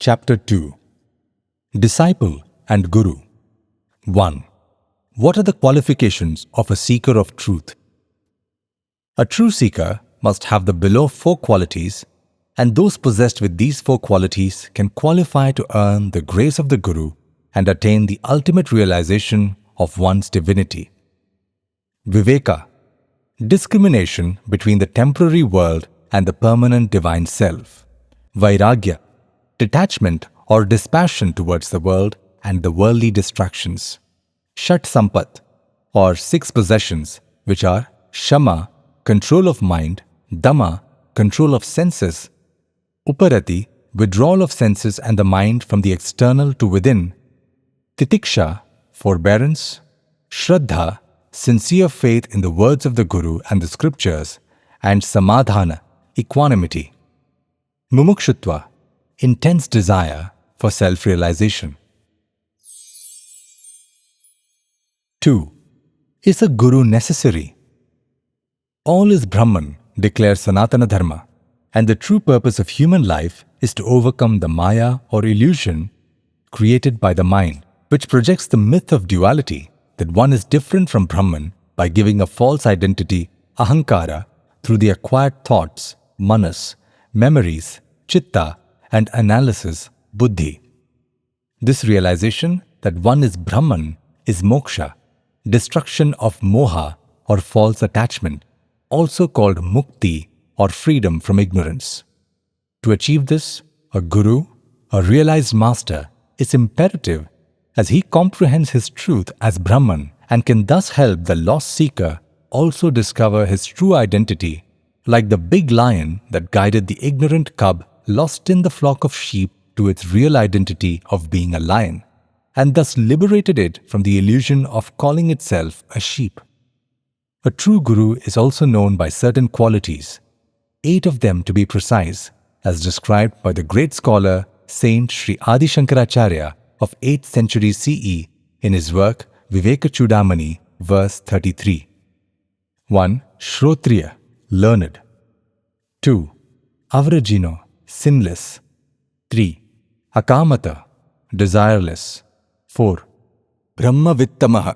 Chapter 2. Disciple and Guru. 1. What are the qualifications of a seeker of truth? A true seeker must have the below 4 qualities, and those possessed with these 4 qualities can qualify to earn the grace of the Guru and attain the ultimate realization of one's divinity. Viveka, discrimination between the temporary world and the permanent divine self. Vairagya, detachment or dispassion towards the world and the worldly distractions. Shat Sampat, or 6 possessions, which are Shama, control of mind, Dhamma, control of senses, Uparati, withdrawal of senses and the mind from the external to within, Titiksha, forbearance, Sraddha, sincere faith in the words of the Guru and the scriptures, and Samadhana, equanimity. Mumukshutva, intense desire for self-realization. 2. Is a Guru necessary? All is Brahman, declares Sanathana Dharma, and the true purpose of human life is to overcome the Maya or illusion created by the mind, which projects the myth of duality that one is different from Brahman by giving a false identity, ahankara, through the acquired thoughts, manas, memories, chitta, and analysis, buddhi. This realization that one is Brahman is moksha, destruction of moha or false attachment, also called mukti or freedom from ignorance. To achieve this, a guru, a realized master, is imperative as he comprehends his truth as Brahman and can thus help the lost seeker also discover his true identity, like the big lion that guided the ignorant cub lost in the flock of sheep to its real identity of being a lion, and thus liberated it from the illusion of calling itself a sheep. A true guru is also known by certain qualities, 8 of them to be precise, as described by the great scholar Saint Sri Adi Shankaracharya of 8th century CE in his work Vivekachudamani, verse 33. 1. Shrotriya, learned. 2. Avrajino, sinless. 3. Akamata, desireless. 4. Brahmavittamaha,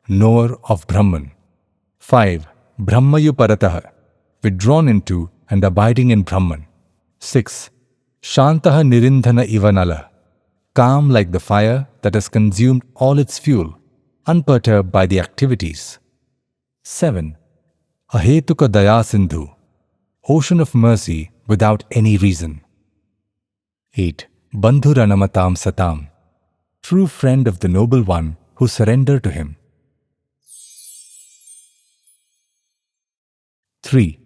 knower of Brahman. 5. Brahmayuparataha, withdrawn into and abiding in Brahman. 6. Shantaha nirindhana ivanala, calm like the fire that has consumed all its fuel, unperturbed by the activities. 7. Ahetuka daya sindhu, ocean of mercy without any reason. 8. Bandhuranamatam satam, true friend of the noble one who surrendered to him. 3.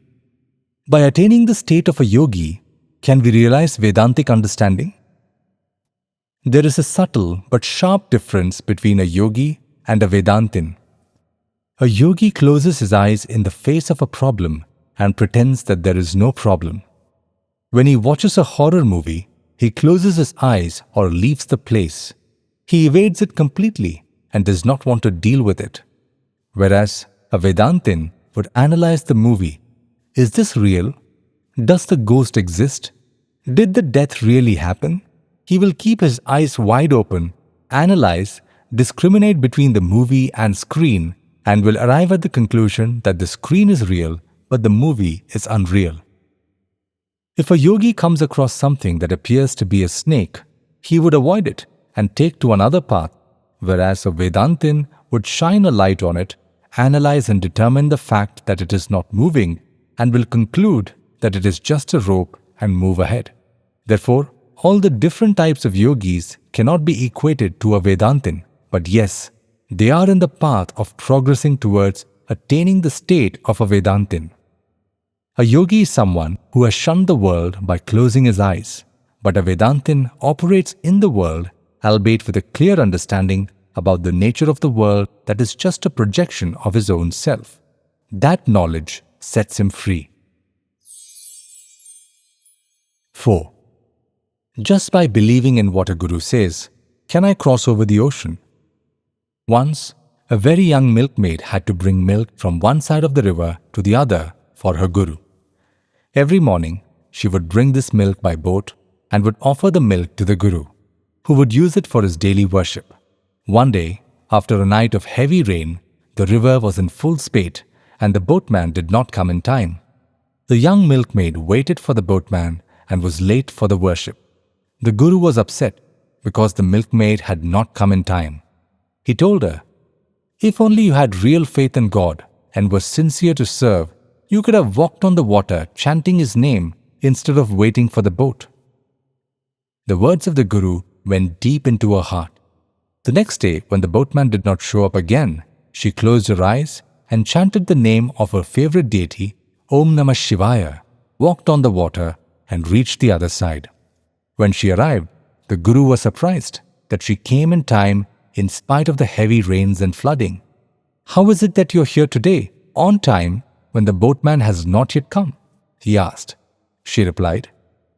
By attaining the state of a yogi, can we realize Vedantic understanding? There is a subtle but sharp difference between a yogi and a Vedantin. A yogi closes his eyes in the face of a problem and pretends that there is no problem. When he watches a horror movie, he closes his eyes or leaves the place. He evades it completely and does not want to deal with it. Whereas a Vedantin would analyze the movie. Is this real? Does the ghost exist? Did the death really happen? He will keep his eyes wide open, analyze, discriminate between the movie and screen, and will arrive at the conclusion that the screen is real, but the movie is unreal. If a yogi comes across something that appears to be a snake, he would avoid it and take to another path, whereas a Vedantin would shine a light on it, analyze and determine the fact that it is not moving, and will conclude that it is just a rope and move ahead. Therefore, all the different types of yogis cannot be equated to a Vedantin, but yes, they are in the path of progressing towards attaining the state of a Vedantin. A yogi is someone who has shunned the world by closing his eyes, but a Vedantin operates in the world, albeit with a clear understanding about the nature of the world that is just a projection of his own self. That knowledge sets him free. 4. Just by believing in what a guru says, can I cross over the ocean? Once, a very young milkmaid had to bring milk from one side of the river to the other for her guru. Every morning, she would bring this milk by boat and would offer the milk to the Guru, who would use it for his daily worship. One day, after a night of heavy rain, the river was in full spate and the boatman did not come in time. The young milkmaid waited for the boatman and was late for the worship. The Guru was upset because the milkmaid had not come in time. He told her, "If only you had real faith in God and were sincere to serve, you could have walked on the water chanting His name instead of waiting for the boat." The words of the Guru went deep into her heart. The next day, when the boatman did not show up again, she closed her eyes and chanted the name of her favorite deity, Om Namah Shivaya, walked on the water and reached the other side. When she arrived, the Guru was surprised that she came in time in spite of the heavy rains and flooding. "How is it that you're here today, on time, when the boatman has not yet come?" he asked. She replied,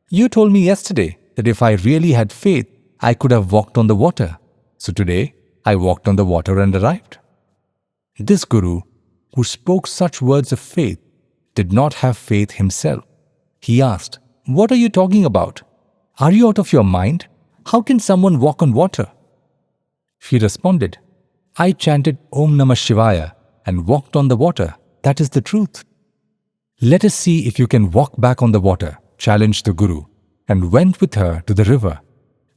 "You told me yesterday that if I really had faith, I could have walked on the water. So today, I walked on the water and arrived." This Guru, who spoke such words of faith, did not have faith himself. He asked, "What are you talking about? Are you out of your mind? How can someone walk on water?" She responded, "I chanted Om Namah Shivaya and walked on the water. That is the truth." "Let us see if you can walk back on the water," challenged the Guru, and went with her to the river.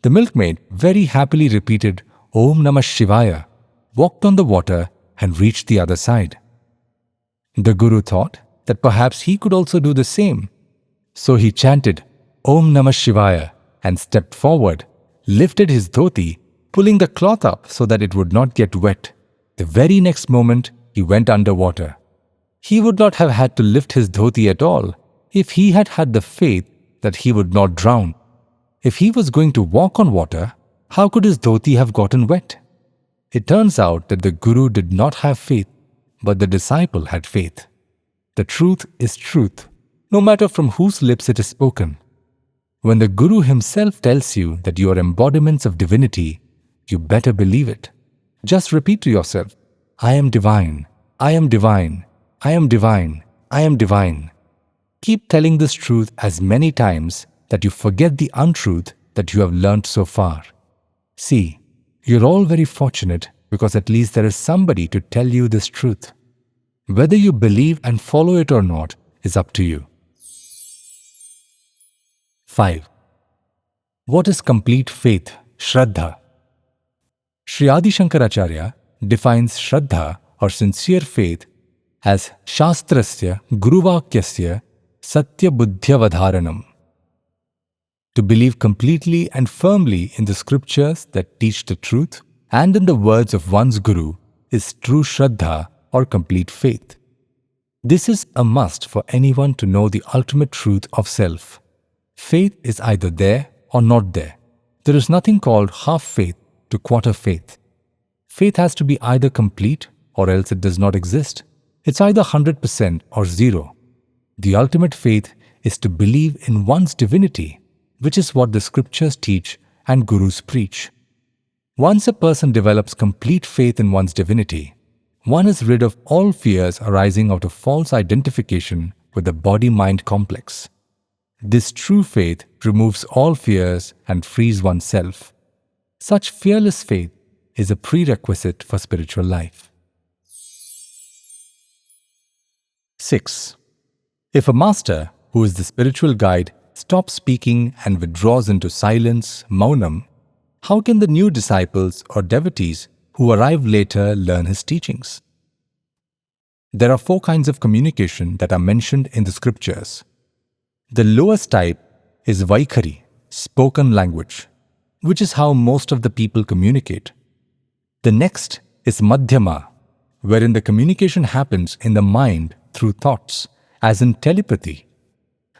The milkmaid very happily repeated Om Namah Shivaya, walked on the water and reached the other side. The Guru thought that perhaps he could also do the same. So he chanted Om Namah Shivaya and stepped forward, lifted his dhoti, pulling the cloth up so that it would not get wet. The very next moment, he went underwater. He would not have had to lift his dhoti at all if he had had the faith that he would not drown. If he was going to walk on water, how could his dhoti have gotten wet? It turns out that the Guru did not have faith, but the disciple had faith. The truth is truth, no matter from whose lips it is spoken. When the Guru himself tells you that you are embodiments of divinity, you better believe it. Just repeat to yourself, "I am divine, I am divine, I am divine, I am divine." Keep telling this truth as many times that you forget the untruth that you have learnt so far. See, you're all very fortunate because at least there is somebody to tell you this truth. Whether you believe and follow it or not is up to you. 5. What is complete faith, sraddha? Sri Adi Shankaracharya defines sraddha or sincere faith as shastrasya guruvakyasya satya buddhyavadharanam. To believe completely and firmly in the scriptures that teach the truth and in the words of one's Guru is true sraddha or complete faith. This is a must for anyone to know the ultimate truth of self. Faith is either there or not there. There is nothing called half faith to quarter faith. Faith has to be either complete or else it does not exist. It's either 100% or 0. The ultimate faith is to believe in one's divinity, which is what the scriptures teach and gurus preach. Once a person develops complete faith in one's divinity, one is rid of all fears arising out of false identification with the body-mind complex. This true faith removes all fears and frees oneself. Such fearless faith is a prerequisite for spiritual life. 6. If a master, who is the spiritual guide, stops speaking and withdraws into silence, maunam, how can the new disciples or devotees who arrive later learn his teachings? There are 4 kinds of communication that are mentioned in the scriptures. The lowest type is vaikhari, spoken language, which is how most of the people communicate. The next is madhyama, wherein the communication happens in the mind through thoughts, as in telepathy.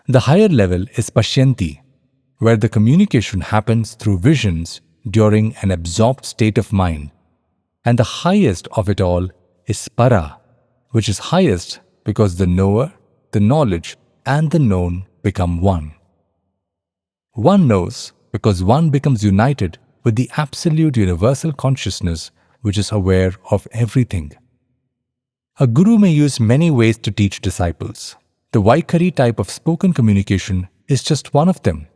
The higher level is pashyanti, where the communication happens through visions during an absorbed state of mind. And the highest of it all is para, which is highest because the knower, the knowledge, and the known become one. One knows because one becomes united with the absolute universal consciousness which is aware of everything. A guru may use many ways to teach disciples. The vaikhari type of spoken communication is just one of them.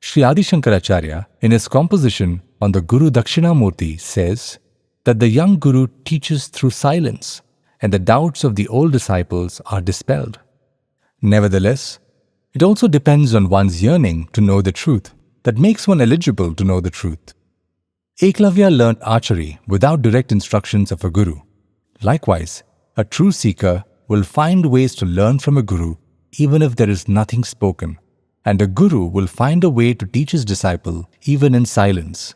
Sri Adi Shankaracharya, in his composition on the Guru Dakshinamurti, says that the young Guru teaches through silence and the doubts of the old disciples are dispelled. Nevertheless, it also depends on one's yearning to know the truth that makes one eligible to know the truth. Eklavya learnt archery without direct instructions of a guru. Likewise, a true seeker will find ways to learn from a guru even if there is nothing spoken, and a guru will find a way to teach his disciple even in silence.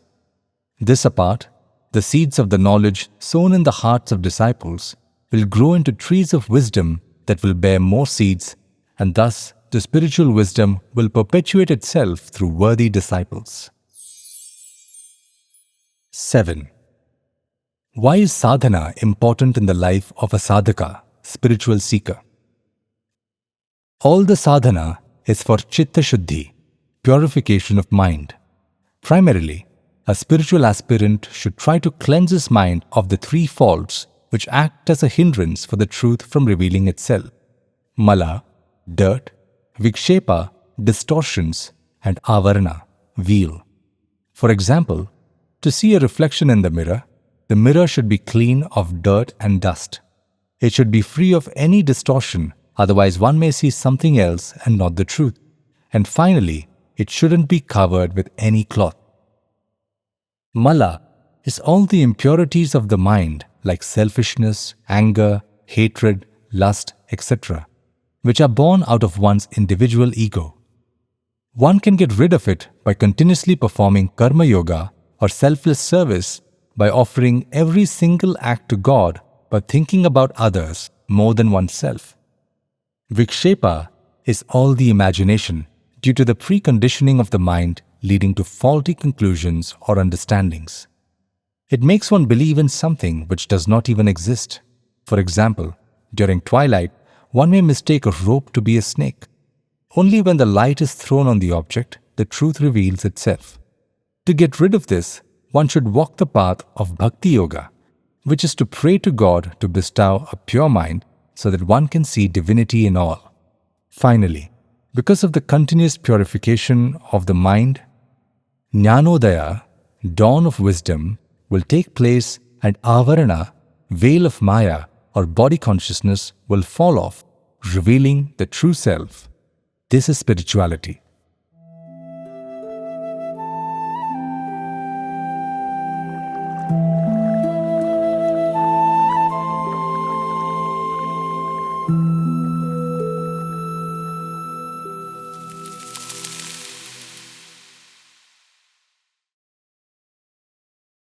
This apart, the seeds of the knowledge sown in the hearts of disciples will grow into trees of wisdom that will bear more seeds, and thus the spiritual wisdom will perpetuate itself through worthy disciples. 7. Why is sādhanā important in the life of a sādhakā, spiritual seeker? All the sādhanā is for chitta shuddhi, purification of mind. Primarily, a spiritual aspirant should try to cleanse his mind of the three faults which act as a hindrance for the truth from revealing itself: mala, dirt; vikshepa, distortions; and avarana, veil. For example, to see a reflection in the mirror should be clean of dirt and dust. It should be free of any distortion, otherwise one may see something else and not the truth. And finally, it shouldn't be covered with any cloth. Mala is all the impurities of the mind like selfishness, anger, hatred, lust, etc., which are born out of one's individual ego. One can get rid of it by continuously performing karma yoga or selfless service, by offering every single act to God but thinking about others more than oneself. Vikshepa is all the imagination due to the preconditioning of the mind leading to faulty conclusions or understandings. It makes one believe in something which does not even exist. For example, during twilight, one may mistake a rope to be a snake. Only when the light is thrown on the object, the truth reveals itself. To get rid of this, one should walk the path of bhakti yoga, which is to pray to God to bestow a pure mind so that one can see divinity in all. Finally, because of the continuous purification of the mind, Jnanodaya, dawn of wisdom, will take place and avarana, veil of maya or body consciousness, will fall off, revealing the true self. This is spirituality.